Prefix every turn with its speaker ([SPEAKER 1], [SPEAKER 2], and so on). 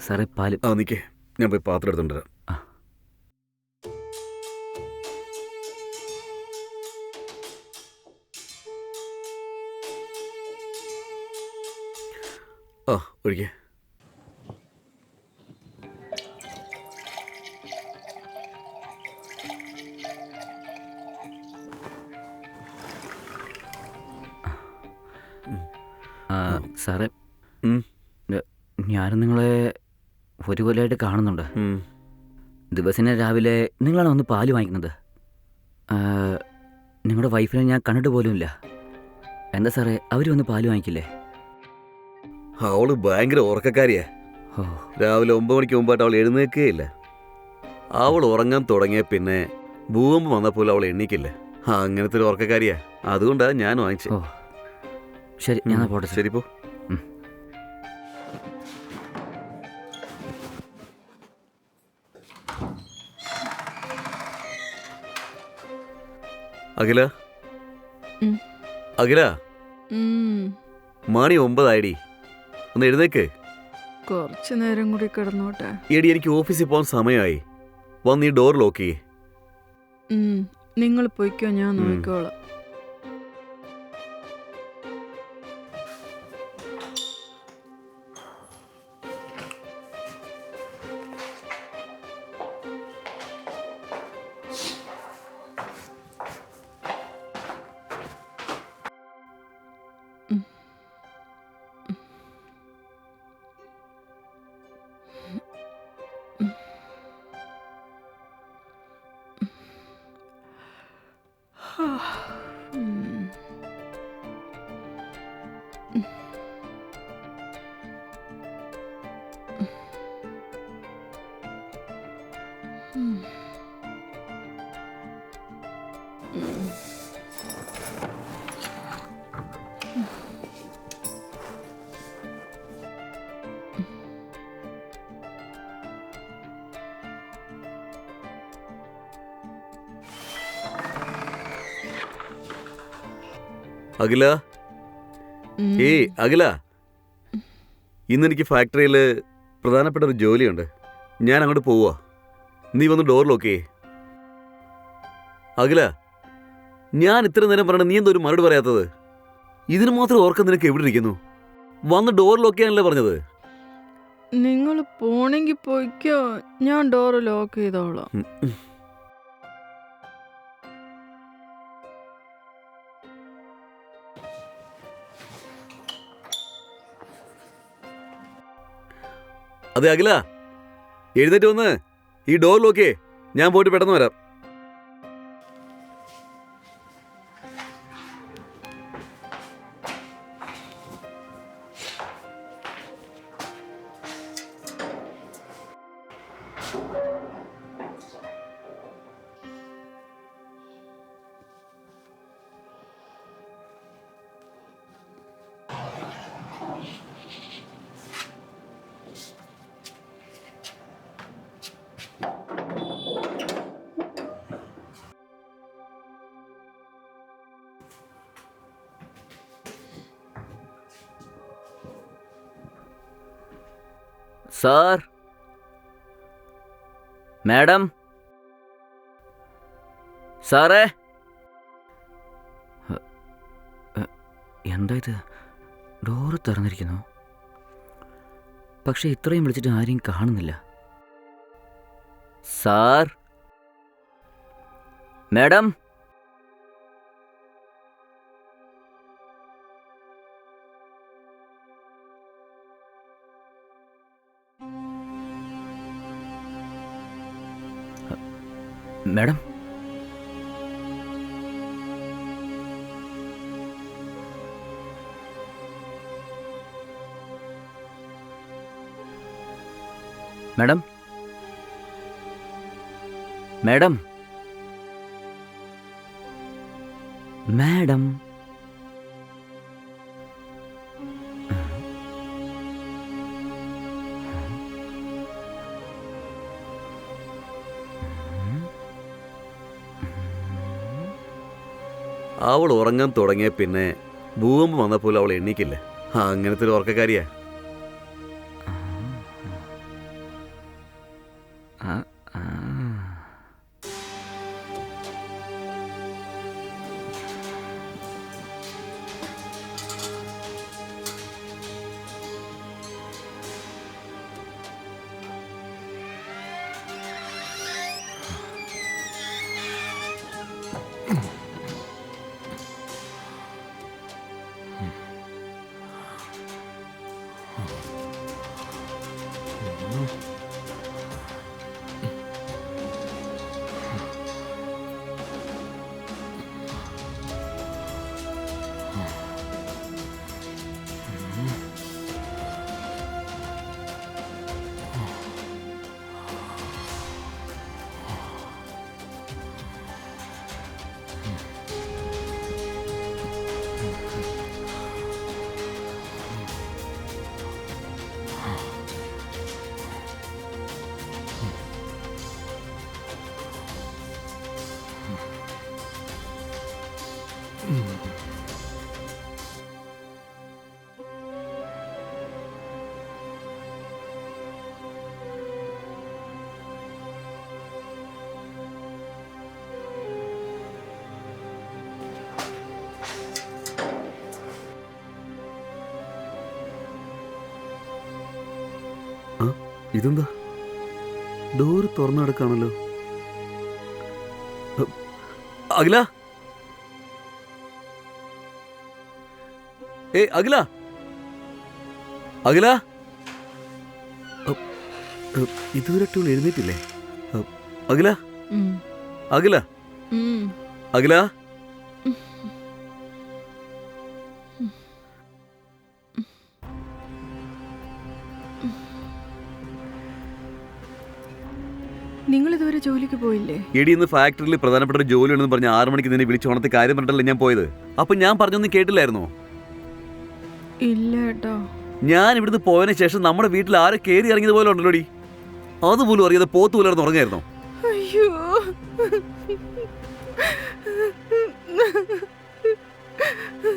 [SPEAKER 1] സാറേ പാല്.
[SPEAKER 2] നിക്കേ, ഞാൻ പോയി പാത്രം എടുത്തോണ്ട് വരാം. ഒഴിക്കേ.
[SPEAKER 1] സാറേ, ഞാനും നിങ്ങളെ ഒരു കൊല്ലമായിട്ട് കാണുന്നുണ്ട്. ദിവസേന രാവിലെ നിങ്ങളാണ് വന്ന് പാല് വാങ്ങിക്കുന്നത്. നിങ്ങളുടെ വൈഫിനെ ഞാൻ കണ്ടിട്ട് പോലുമില്ല. എന്താ സാറേ, അവർ വന്ന് പാല് വാങ്ങിക്കില്ലേ?
[SPEAKER 2] അവള് ഭയങ്കര ഉറക്കക്കാരിയാ. രാവിലെ 9 മണിക്ക് മുമ്പായിട്ട് അവൾ എഴുന്നേൽക്കുകയില്ല. അവൾ ഉറങ്ങാൻ തുടങ്ങിയ പിന്നെ ഭൂകമ്പം വന്നപ്പോൾ അവൾ എണ്ണീക്കില്ല. അങ്ങനത്തെ ഒരു ഉറക്കക്കാരിയാ. അതുകൊണ്ടാണ് ഞാൻ വാങ്ങിച്ചത്.
[SPEAKER 1] ഓ ശരി, ഞാൻ പോട്ടെ.
[SPEAKER 2] ശരി, പോ. അഖില, അഖില, മണി 9 ആയിടി. ഒന്ന് എഴുന്നേക്ക്.
[SPEAKER 3] കുറച്ചു നേരം കൂടി കിടന്നോട്ടെ.
[SPEAKER 2] എടി, എനിക്ക് ഓഫീസിൽ പോകാൻ സമയമായി. വന്ന് ഈ ഡോർ ലോക്ക് ചെയ്യേ.
[SPEAKER 3] നിങ്ങൾ പോയിക്കോ, ഞാൻ നോക്കിക്കോളാം.
[SPEAKER 2] അഖില, അഖില, ഇന്നെനിക്ക് ഫാക്ടറിയിൽ പ്രധാനപ്പെട്ട ഒരു ജോലിയുണ്ട്. ഞാൻ അങ്ങോട്ട് പോവാ. നീ വന്ന് ഡോർ ലോക്ക് ചെയ്യേ. അഖില, ഞാൻ ഇത്ര നേരം പറയണ നീ എന്തൊരു മറുപടി പറയാത്തത്? ഇതിന് മാത്രം ഓർക്കം നിനക്ക് എവിടെ ഇരിക്കുന്നു? വന്ന് ഡോർ ലോക്ക് ചെയ്യാനല്ലേ പറഞ്ഞത്?
[SPEAKER 3] നിങ്ങൾ പോണെങ്കിൽ പോയിക്കോ, ഞാൻ ഡോർ ലോക്ക് ചെയ്തോളാം.
[SPEAKER 2] അതെ അഖില, എഴുന്നേറ്റ് വന്ന് ഈ ഡോർ ലോക്ക് ചെയ്യേ. ഞാൻ പോയിട്ട് പെട്ടെന്ന് വരാം.
[SPEAKER 1] സാർ, മാഡം, സാറേ. എന്താ ഇത്? ഡോറ് തുറന്നിരിക്കുന്നു, പക്ഷെ ഇത്രയും വിളിച്ചിട്ട് ആരെയും കാണുന്നില്ല. Sir, madam, madam madam madam madam
[SPEAKER 2] അവൾ ഉറങ്ങാൻ തുടങ്ങിയ പിന്നെ ഭൂകമ്പം വന്നപ്പോൾ അവൾ എണ്ണീക്കില്ല. അങ്ങനത്തെ ഒരു ഉറക്കക്കാരിയാ. ഇതെന്താ ഡോറ് തുറന്നു കിടക്കാണല്ലോ. അഖില, അഖില, അഖില, ഇതുവരെട്ടുകൾ എഴുന്നേറ്റില്ലേ? അഖില, അഖില, അഖില.
[SPEAKER 3] നിങ്ങൾ ഇതുവരെ ജോലിക്ക് പോയില്ലേ?
[SPEAKER 2] എടി, ഇന്ന് ഫാക്ടറിയിൽ പ്രധാനപ്പെട്ട ഒരു ജോലി ഉണ്ടെന്ന് പറഞ്ഞ് 6 മണിക്ക് നിന്നെ വിളിച്ചു ഉണർത്തി കാര്യം പറഞ്ഞിട്ടല്ലേ ഞാൻ പോയത്. അപ്പൊ ഞാൻ പറഞ്ഞൊന്നും കേട്ടില്ലായിരുന്നോ?
[SPEAKER 3] ഇല്ല ഏട്ടാ.
[SPEAKER 2] ഞാൻ ഇവിടുന്ന് പോയതിനു ശേഷം നമ്മുടെ വീട്ടിൽ ആരെ കയറി ഇറങ്ങിയത് പോലെ ഉണ്ടല്ലോടി. അതുപോലും അറിയാതെ പോത്ത് പോലായിരുന്നു ഉറങ്ങായിരുന്നോ?
[SPEAKER 3] അയ്യോ,